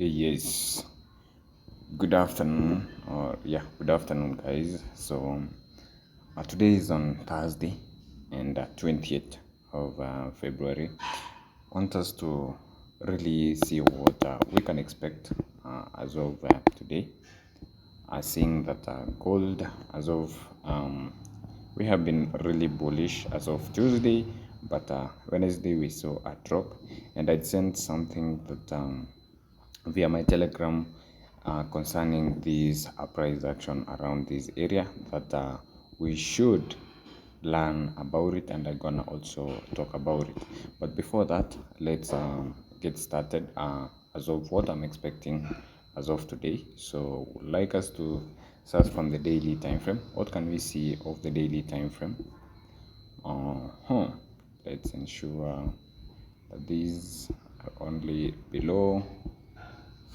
Yes, good afternoon, good afternoon, guys. So, today is on Thursday, and 20th of February. Want us to really see what we can expect as of today. Seeing that gold, as of we have been really bullish as of Tuesday, but Wednesday we saw a drop, and I'd sent something that via my Telegram concerning this price action around this area that we should learn about it, and I'm gonna also talk about it. But before that, let's get started as of what I'm expecting as of today. So like us to start from the daily time frame. What can we see of the daily time frame? Let's ensure that these are only below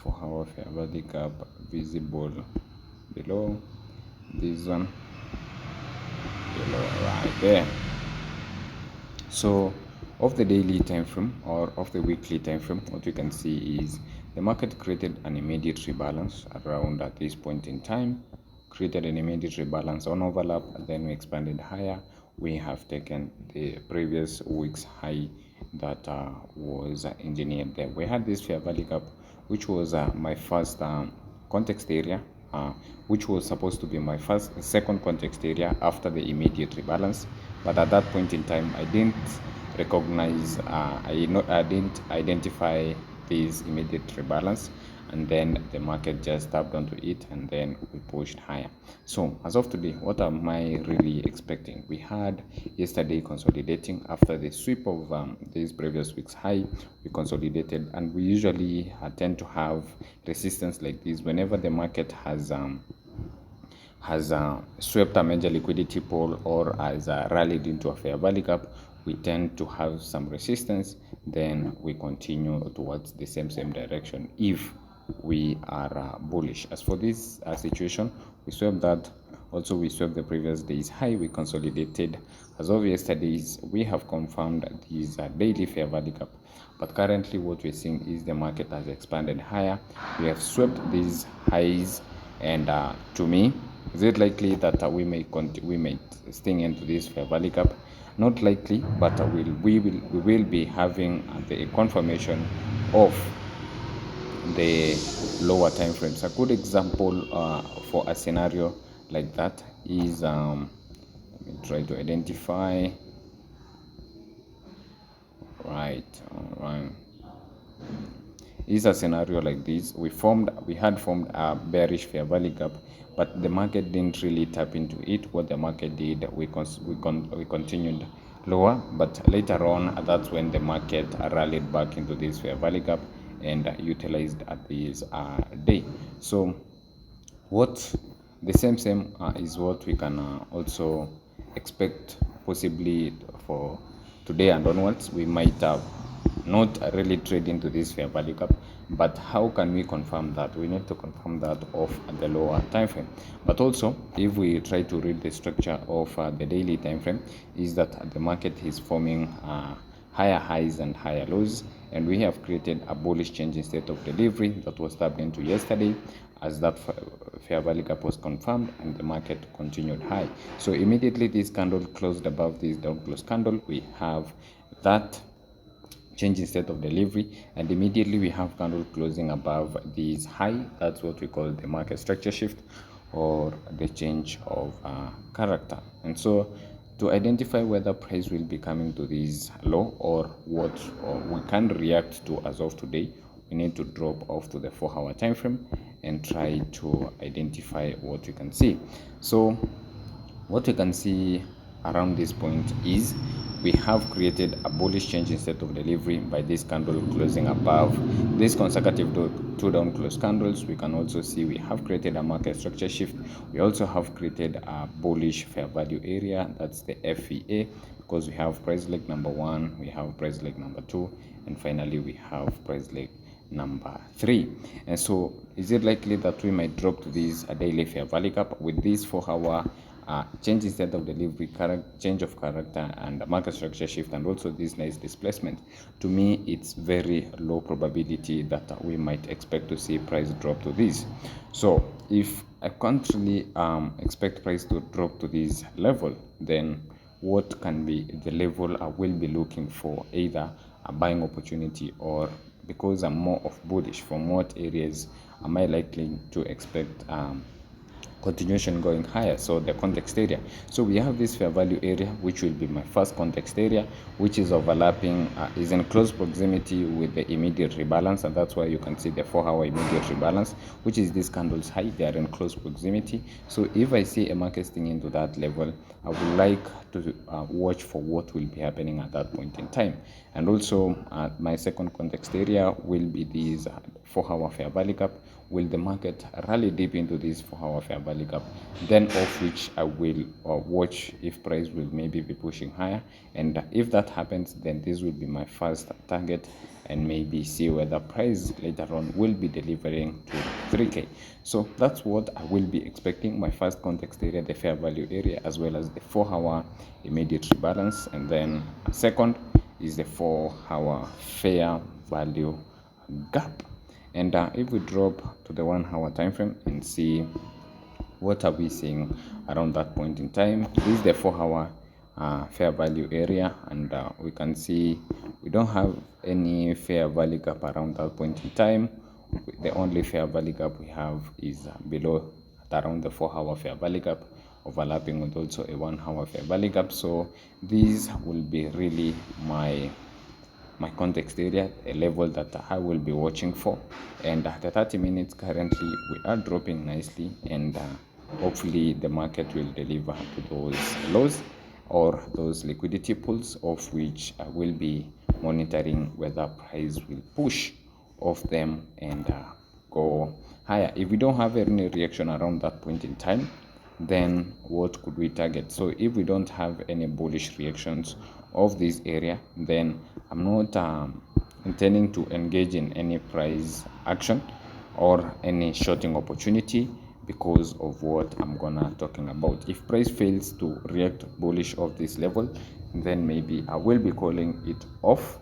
4-hour fair value gap visible below this one, below right there. So of the daily time frame or of the weekly time frame, what you can see is the market created an immediate rebalance around at this point in time, created an immediate rebalance on overlap, and then we expanded higher. We have taken the previous week's high that was engineered there. We had this fair value gap, which was my first context area, which was supposed to be my second context area after the immediate rebalance. But at that point in time, I didn't recognize, I didn't identify this immediate rebalance, and then the market just tapped onto it, and then we pushed higher. So as of today, what am I really expecting? We had yesterday consolidating after the sweep of this previous week's high. We consolidated, and we usually tend to have resistance like this whenever the market has swept a major liquidity pool or has rallied into a fair value gap. We tend to have some resistance, then we continue towards the same direction if we are bullish. As for this situation, we swept that. Also, we swept the previous day's high. We consolidated. As of yesterday's, we have confirmed this daily fair value gap. But currently, what we're seeing is the market has expanded higher. We have swept these highs, and to me, is it likely that we may sting into this fair value gap? Not likely, but we will be having the confirmation of the lower time frames. A good example for a scenario like that is let me try to identify. Right. Is a scenario like this. We had formed a bearish fair value gap, but the market didn't really tap into it. What the market did, we continued lower, but later on, that's when the market rallied back into this fair value gap and utilized at this day. So what the same is what we can also expect possibly for today and onwards. We might have not really trade into this fair value gap, but how can we confirm that? We need to confirm that of the lower time frame. But also, if we try to read the structure of the daily time frame, is that the market is forming higher highs and higher lows, and we have created a bullish change in state of delivery that was tapped into yesterday, as that fair value gap was confirmed and the market continued high. So immediately this candle closed above this down close candle, we have that change in state of delivery, and immediately we have candle closing above this high. That's what we call the market structure shift or the change of character. And so to identify whether price will be coming to this low or what we can react to as of today, we need to drop off to the 4-hour time frame and try to identify what we can see. So what we can see around this point is we have created a bullish change in state of delivery by this candle closing above this consecutive two down close candles. We can also see we have created a market structure shift. We also have created a bullish fair value area, that's the FEA, because we have price leg number 1, we have price leg number 2, and finally we have price leg number 3. And so is it likely that we might drop to this daily fair value gap with this 4-hour change in state of delivery, change of character, and market structure shift, and also this nice displacement, to me it's very low probability that we might expect to see price drop to this. So if I can't really expect price to drop to this level, then what can be the level I will be looking for, either a buying opportunity, or because I'm more of bullish, from what areas am I likely to expect continuation going higher? So the context area. So we have this fair value area, which will be my first context area, which is overlapping, is in close proximity with the immediate rebalance, and that's why you can see the 4-hour immediate rebalance, which is this candle's high. They are in close proximity. So if I see a market sticking into that level, I would like to watch for what will be happening at that point in time. And also my second context area will be this 4-hour fair value gap. Will the market rally deep into this 4-hour fair value gap? Then of which I will watch if price will maybe be pushing higher, and if that happens, then this will be my first target, and maybe see whether price later on will be delivering to 3k. So that's what I will be expecting. My first context area, the fair value area, as well as the 4-hour immediate rebalance, and then second is the 4-hour fair value gap. And if we drop to the 1-hour time frame and see what are we seeing around that point in time, this is the 4-hour fair value area, and we can see we don't have any fair value gap around that point in time. The only fair value gap we have is below at around the 4-hour fair value gap, overlapping with also a 1-hour fair value gap. So these will be really my context area, a level that I will be watching for. And the 30 minutes currently we are dropping nicely, and hopefully the market will deliver to those lows or those liquidity pools, of which I will be monitoring whether price will push off them and go higher. If we don't have any reaction around that point in time, then what could we target? So if we don't have any bullish reactions of this area, then I'm not intending to engage in any price action or any shorting opportunity, because of what I'm gonna talking about. If price fails to react bullish of this level, then maybe I will be calling it off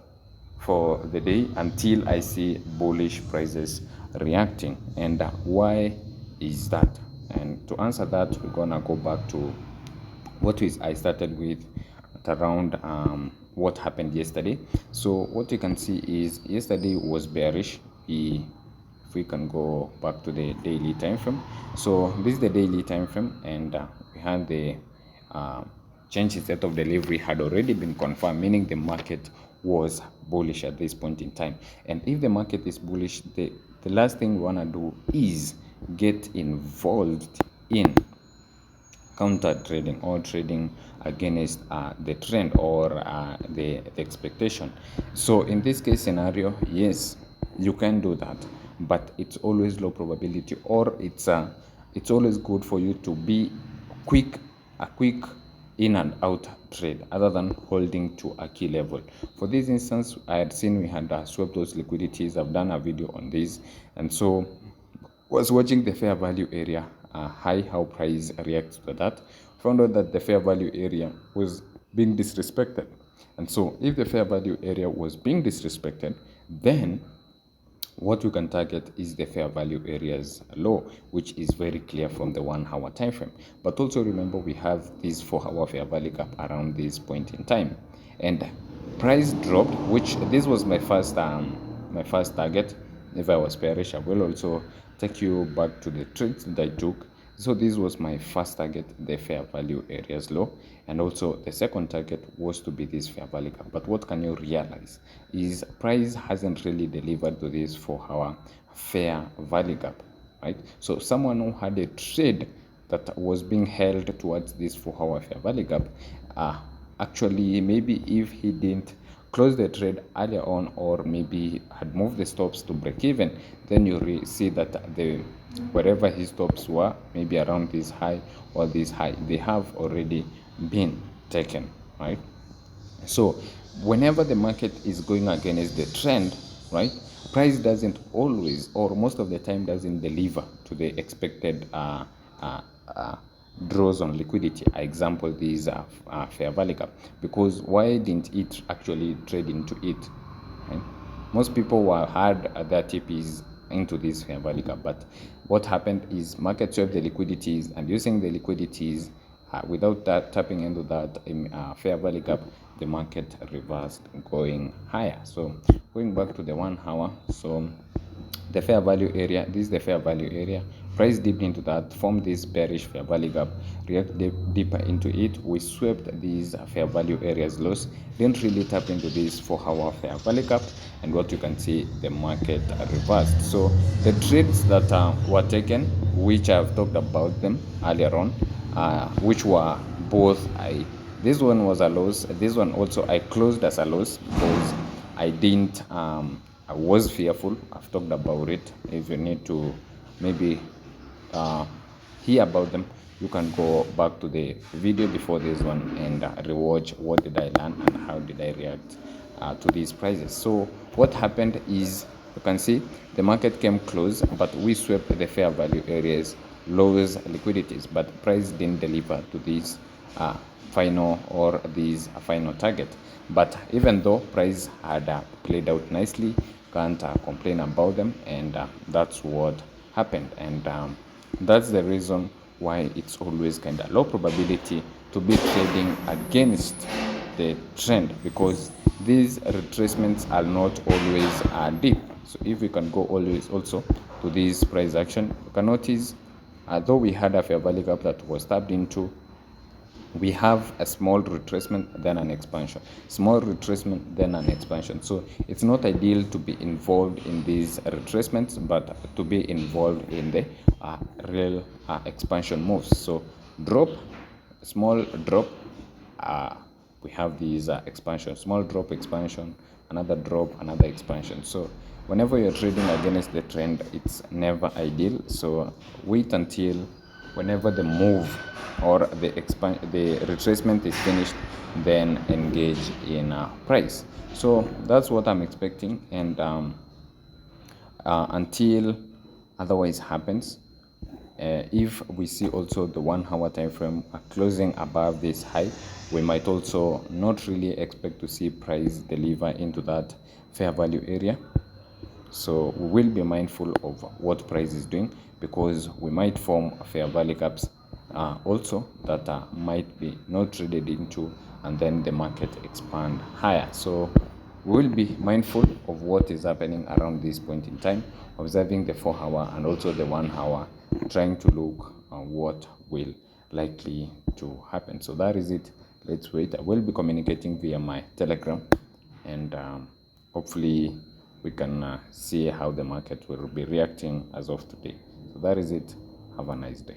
for the day until I see bullish prices reacting. And why is that? And to answer that, we're gonna go back to what I started with at around what happened yesterday. So what you can see is yesterday was bearish. If we can go back to the daily time frame, so this is the daily time frame, and we had the change in state of delivery had already been confirmed, meaning the market was bullish at this point in time. And if the market is bullish, the last thing we want to do is get involved in counter trading or trading against the trend or the expectation. So in this case scenario, yes, you can do that, but it's always low probability, or it's always good for you to be a quick in and out trade other than holding to a key level. For this instance, I had seen we had swept those liquidities. I've done a video on this, and so was watching the fair value area high, how price reacts to that. Found out that the fair value area was being disrespected, and so if the fair value area was being disrespected, then what we can target is the fair value areas low, which is very clear from the 1-hour time frame. But also remember, we have this 4-hour fair value gap around this point in time, and price dropped, which this was my first target. If I was bearish, I will also take you back to the trades that I took. So this was my first target, the fair value areas low, and also the second target was to be this fair value gap. But what can you realize is price hasn't really delivered to this 4-hour fair value gap, right? So someone who had a trade that was being held towards this 4-hour fair value gap, actually maybe if he didn't close the trade earlier on, or maybe had moved the stops to break even, then you see that the wherever his stops were, maybe around this high or this high, they have already been taken, right? So whenever the market is going against the trend, right, price doesn't always, or most of the time, doesn't deliver to the expected draws on liquidity. I example these fair value gap, because why didn't it actually trade into it? Right? Most people were had their TPs into this fair value gap, but what happened is market swept the liquidities, and using the liquidities without that tapping into that fair value gap, the market reversed going higher. So going back to the 1 hour, so the fair value area, this is the fair value area, price dipped into that, formed this bearish fair value gap, reacted deeper into it, we swept these fair value areas lows, didn't really tap into this 4-hour fair value gap, and what you can see, the market reversed. So the trades that were taken, which I've talked about them earlier on, which were both this one was a loss, this one also I closed as a loss, because I didn't I was fearful. I've talked about it. If you need to maybe hear about them, you can go back to the video before this one and rewatch what did I learn and how did I react to these prices. So what happened is, you can see the market came close, but we swept the fair value areas, lows liquidities, but price didn't deliver to these final or these final target. But even though price had played out nicely, can't complain about them, and that's what happened. And that's the reason why it's always kind of low probability to be trading against the trend, because these retracements are not always deep. So if we can go always also to this price action, you can notice though we had a fair value gap that was tapped into, we have a small retracement, then an expansion, small retracement, then an expansion. So it's not ideal to be involved in these retracements, but to be involved in the real expansion moves. So drop, small drop, we have these expansion, small drop, expansion, another drop, another expansion. So whenever you're trading against the trend, it's never ideal. So wait until whenever the move or the retracement is finished, then engage in price. So that's what I'm expecting, and until otherwise happens, if we see also the 1 hour time frame closing above this high, we might also not really expect to see price deliver into that fair value area. So we will be mindful of what price is doing, because we might form fair value gaps also that might be not traded into, and then the market expand higher. So we will be mindful of what is happening around this point in time, observing the 4 hour and also the 1 hour, trying to look what will likely to happen. So that is it. Let's wait. I will be communicating via my Telegram, and hopefully we can see how the market will be reacting as of today. So that is it. Have a nice day.